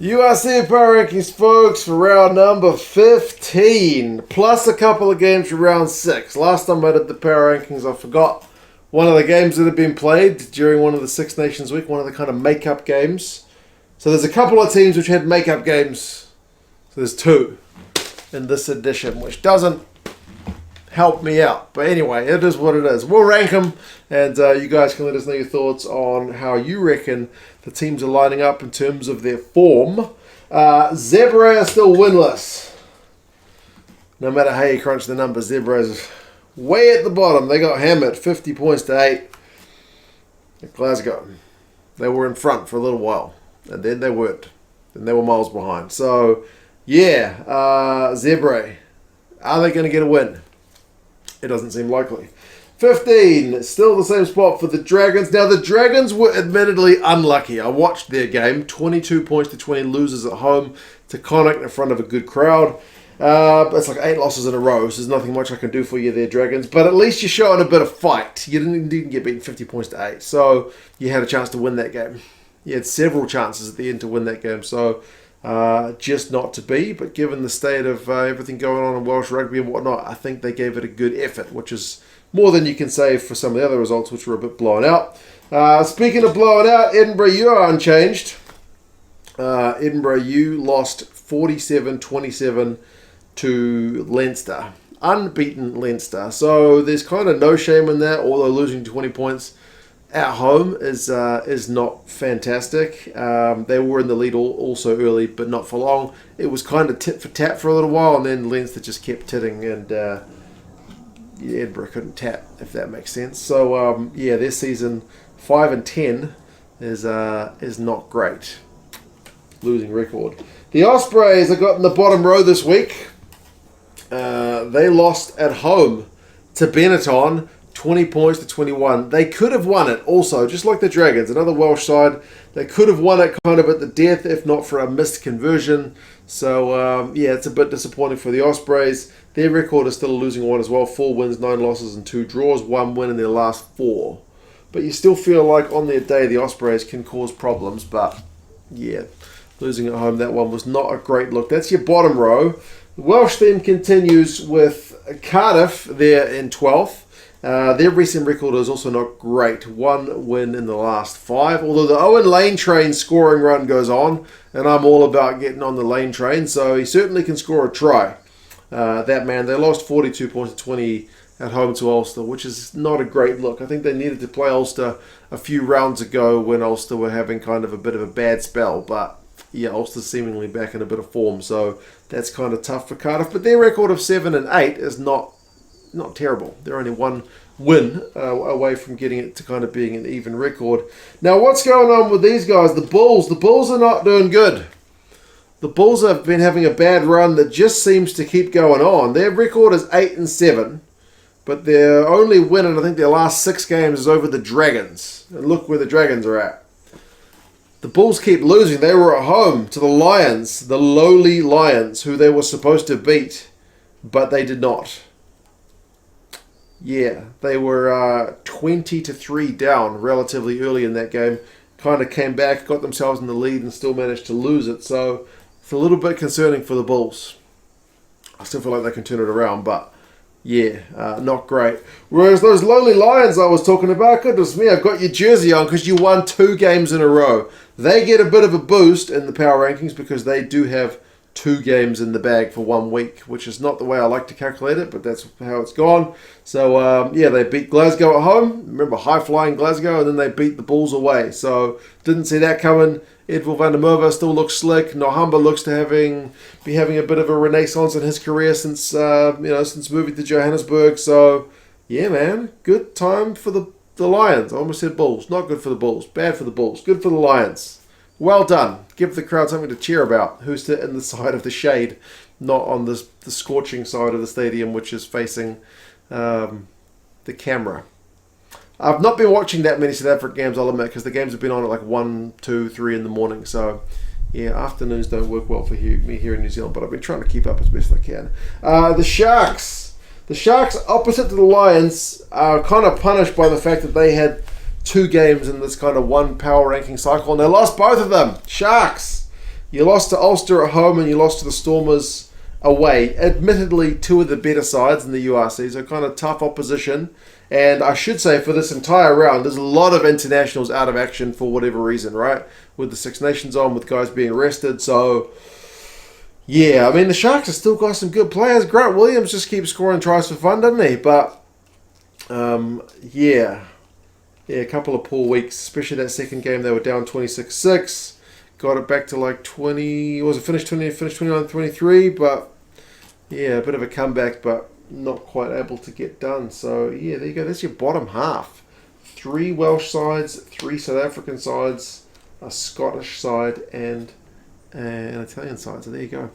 URC Power Rankings, folks, for round number 15, plus a couple of games for round 6. Last time I did the Power Rankings, I forgot one of the games that had been played during one of the Six Nations Week, one of the kind of make-up games. So there's a couple of teams which had make-up games. So there's 2 in this edition, which doesn't help me out. But anyway, it is what it is. We'll rank them, and you guys can let us know your thoughts on how you reckon the teams are lining up in terms of their form. Zebre are still winless. No matter how you crunch the numbers, Zebre is way at the bottom. They got hammered 50 points to 8 at Glasgow. They were in front for a little while, and then they weren't. Then they were miles behind. So, yeah, Zebre, are they going to get a win? It doesn't seem likely. 15, still the same spot for the Dragons. Now, the Dragons were admittedly unlucky. I watched their game. 22 points to 20 losers at home to Connacht in front of a good crowd. It's like 8 losses in a row, so there's nothing much I can do for you there, Dragons. But at least you're showing a bit of fight. You didn't get beaten 50 points to 8, so you had a chance to win that game. You had several chances at the end to win that game, so just not to be. But given the state of everything going on in Welsh rugby and whatnot, I think they gave it a good effort, which is more than you can say for some of the other results, which were a bit blown out. Speaking of blowing out, Edinburgh, you are unchanged. Edinburgh, you lost 47-27 to Leinster. Unbeaten Leinster. So there's kind of no shame in that, although losing 20 points at home is not fantastic. They were in the lead also early, but not for long. It was kind of tit for tat for a little while, and then Leinster just kept titting, and Edinburgh couldn't tap, if that makes sense. So their season 5-10 is not great. Losing record. The Ospreys have got in the bottom row this week. They lost at home to Benetton, 20 points to 21. They could have won it also, just like the Dragons, another Welsh side. They could have won it kind of at the death, if not for a missed conversion. So, it's a bit disappointing for the Ospreys. Their record is still a losing one as well. 4 wins, 9 losses, and 2 draws. 1 win in their last 4. But you still feel like on their day, the Ospreys can cause problems. But, losing at home, that one was not a great look. That's your bottom row. The Welsh theme continues with Cardiff there in 12th. Their recent record is also not great. 1 win in the last 5. Although the Owen Lane train scoring run goes on, and I'm all about getting on the Lane train, so he certainly can score a try. That man, they lost 42 points to 20 at home to Ulster, which is not a great look. I think they needed to play Ulster a few rounds ago when Ulster were having kind of a bit of a bad spell, but Ulster's seemingly back in a bit of form, so that's kind of tough for Cardiff. But their record of 7-8 is not terrible. They're only 1 win away from getting it to kind of being an even record. Now, what's going on with these guys? The Bulls are not doing good. The Bulls have been having a bad run that just seems to keep going on. Their record is 8-7, but their only win in, I think, their last 6 games is over the Dragons. And look where the Dragons are at. The Bulls keep losing. They were at home to the Lions, the lowly Lions, who they were supposed to beat, but they did not. They were 20-3 down relatively early in that game. Kind of came back, got themselves in the lead, and still managed to lose it. So it's a little bit concerning for the Bulls. I still feel like they can turn it around, but not great. Whereas those lowly Lions I was talking about, goodness me, I've got your jersey on because you won 2 games in a row. They get a bit of a boost in the power rankings because they do have 2 games in the bag for 1 week, which is not the way I like to calculate it, but that's how it's gone. So, they beat Glasgow at home. Remember, high-flying Glasgow, and then they beat the Bulls away. So, didn't see that coming. Edwin van der Merwe still looks slick. Nohamba looks to be having a bit of a renaissance in his career since moving to Johannesburg. So, man, good time for the Lions. I almost said Bulls. Not good for the Bulls. Bad for the Bulls. Good for the Lions. Well done. Give the crowd something to cheer about. Who's sitting in the side of the shade, not on the scorching side of the stadium, which is facing the camera. I've not been watching that many South African games, I'll admit, because the games have been on at like 1, 2, 3 in the morning. So, afternoons don't work well for me here in New Zealand, but I've been trying to keep up as best I can. The Sharks. The Sharks, opposite to the Lions, are kind of punished by the fact that they had 2 games in this kind of one power ranking cycle, and they lost both of them. Sharks. You lost to Ulster at home and you lost to the Stormers away. Admittedly, two of the better sides in the URC, so kind of tough opposition. And I should say for this entire round, there's a lot of internationals out of action for whatever reason, right? With the Six Nations on, with guys being rested. So, yeah, I mean, the Sharks have still got some good players. Grant Williams just keeps scoring tries for fun, doesn't he? But, yeah, a couple of poor weeks, especially that second game. They were down 26-6. Got it back to like 20, was it finished 29-23, but, yeah, a bit of a comeback, but not quite able to get done. So, yeah, there you go. That's your bottom half. 3 Welsh sides, 3 South African sides, a Scottish side, and an Italian side. So, there you go.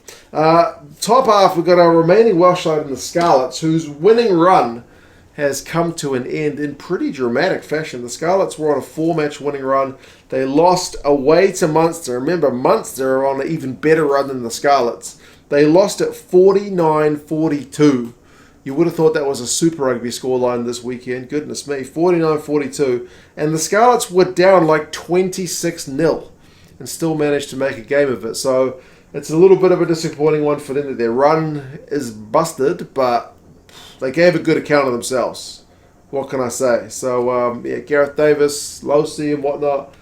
Top half, we've got our remaining Welsh side in the Scarlets, whose winning run has come to an end in pretty dramatic fashion. The Scarlets were on a 4-match winning run. They lost away to Munster. Remember, Munster are on an even better run than the Scarlets. They lost at 49-42. You would have thought that was a Super Rugby scoreline this weekend. Goodness me, 49-42. And the Scarlets were down like 26-0 and still managed to make a game of it. So it's a little bit of a disappointing one for them that their run is busted, but they gave a good account of themselves. What can I say? So, yeah, Gareth Davis, Losey and whatnot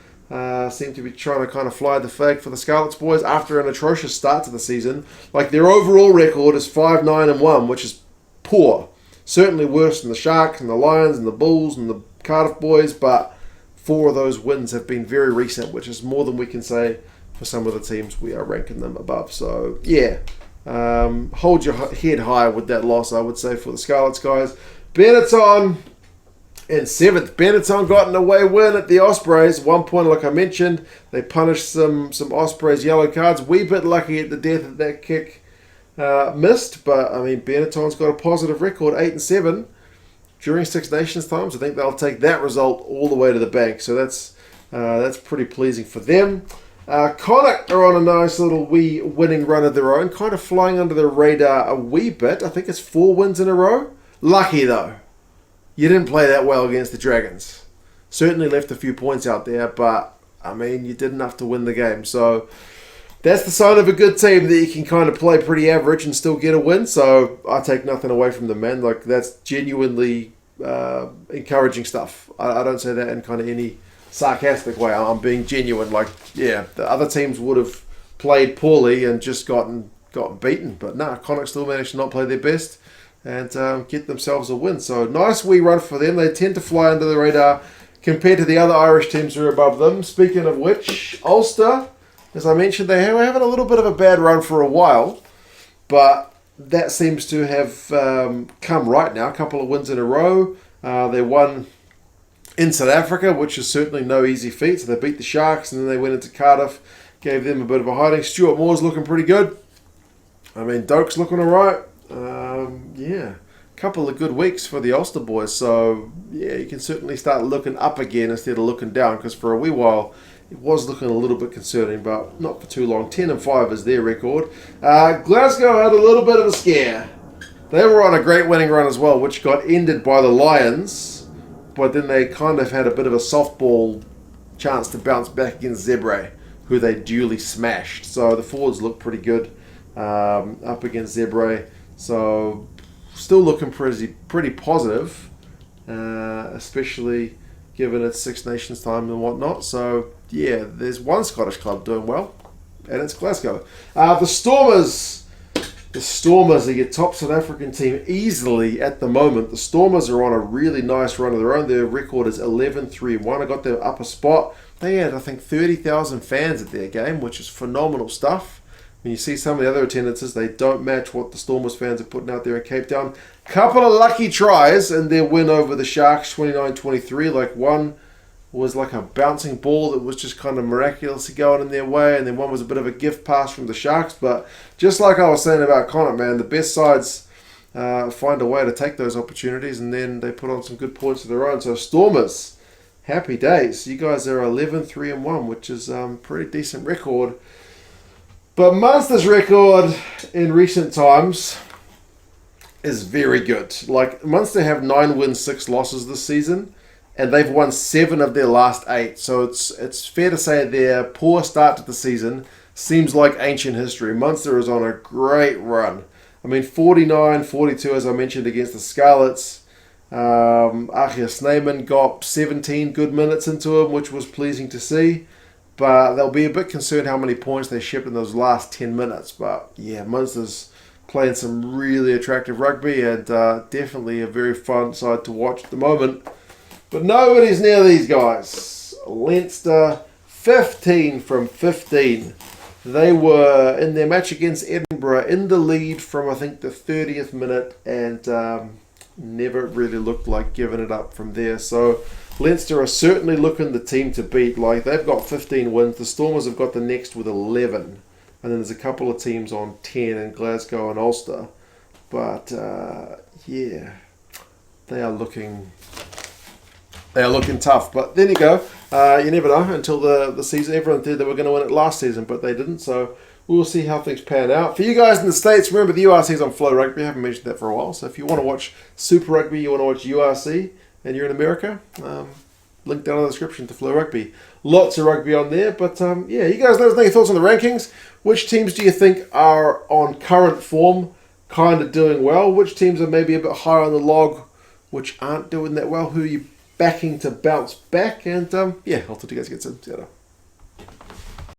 seem to be trying to kind of fly the flag for the Scarlets boys after an atrocious start to the season. Like, their overall record is 5-9-1, which is poor. Certainly worse than the Sharks and the Lions and the Bulls and the Cardiff boys, but 4 of those wins have been very recent, which is more than we can say for some of the teams we are ranking them above. So, yeah, hold your head high with that loss, I would say, for the Scarlets guys. Benetton in 7th. Benetton got an away win at the Ospreys. 1 point, like I mentioned. They punished some Ospreys yellow cards. Wee bit lucky at the death of that kick. Missed, but I mean, Benetton's got a positive record, 8-7 during Six Nations times. I think they'll take that result all the way to the bank, so that's pretty pleasing for them. Connacht are on a nice little wee winning run of their own, kind of flying under the radar a wee bit. I think it's 4 wins in a row. Lucky though, you didn't play that well against the Dragons. Certainly left a few points out there, but I mean, you did enough to win the game. So that's the sign of a good team, that you can kind of play pretty average and still get a win. So I take nothing away from them, man. Like, that's genuinely encouraging stuff. I don't say that in kind of any sarcastic way. I'm being genuine. Like, yeah, the other teams would have played poorly and just gotten beaten. But nah, Connacht still managed to not play their best and get themselves a win. So nice wee run for them. They tend to fly under the radar compared to the other Irish teams who are above them. Speaking of which, Ulster, as I mentioned, they were having a little bit of a bad run for a while, but that seems to have come right now. A couple of wins in a row. They won in South Africa, which is certainly no easy feat. So they beat the Sharks, and then they went into Cardiff, gave them a bit of a hiding. Stuart Moore's looking pretty good. I mean, Doak's looking all right. Yeah, a couple of good weeks for the Ulster boys. So, yeah, you can certainly start looking up again instead of looking down, because for a wee while it was looking a little bit concerning, but not for too long. 10-5 is their record. Glasgow had a little bit of a scare. They were on a great winning run as well, which got ended by the Lions, but then they kind of had a bit of a softball chance to bounce back against Zebre, who they duly smashed. So the forwards look pretty good up against Zebre. So still looking pretty positive, especially given it's Six Nations time and whatnot. So, yeah, there's one Scottish club doing well, and it's Glasgow. The Stormers are your top South African team easily at the moment. The Stormers are on a really nice run of their own. Their record is 11-3-1. I got their upper spot. They had, I think, 30,000 fans at their game, which is phenomenal stuff. When you see some of the other attendances, they don't match what the Stormers fans are putting out there in Cape Town. Couple of lucky tries in their win over the Sharks, 29-23. Like, one was like a bouncing ball that was just kind of miraculously going in their way, and then one was a bit of a gift pass from the Sharks. But just like I was saying about Connacht, man, the best sides find a way to take those opportunities, and then they put on some good points of their own. So Stormers, happy days. You guys are 11-3-1, which is a pretty decent record. But Munster's record in recent times is very good. Like, Munster have 9 wins, 6 losses this season, and they've won 7 of their last 8. So it's fair to say their poor start to the season seems like ancient history. Munster is on a great run. I mean, 49-42, as I mentioned, against the Scarlets. Achia Snyman got 17 good minutes into him, which was pleasing to see. But they'll be a bit concerned how many points they shipped in those last 10 minutes. But yeah, Munster's playing some really attractive rugby and definitely a very fun side to watch at the moment. But nobody's near these guys. Leinster, 15 from 15. They were in their match against Edinburgh in the lead from, I think, the 30th minute and never really looked like giving it up from there. So Leinster are certainly looking the team to beat. Like, they've got 15 wins. The Stormers have got the next with 11. And then there's a couple of teams on 10 in Glasgow and Ulster. But, yeah, they are looking tough. But then you go. You never know until the season. Everyone thought they were going to win it last season, but they didn't. So we'll see how things pan out. For you guys in the States, remember the URC is on Flow Rugby. I haven't mentioned that for a while. So if you want to watch Super Rugby, you want to watch URC, and you're in America, link down in the description to Flow Rugby. Lots of rugby on there. But yeah, you guys let us know your thoughts on the rankings. Which teams do you think are on current form, kind of doing well? Which teams are maybe a bit higher on the log, which aren't doing that well? Who are you backing to bounce back? And yeah, I'll talk to you guys again soon. See you later.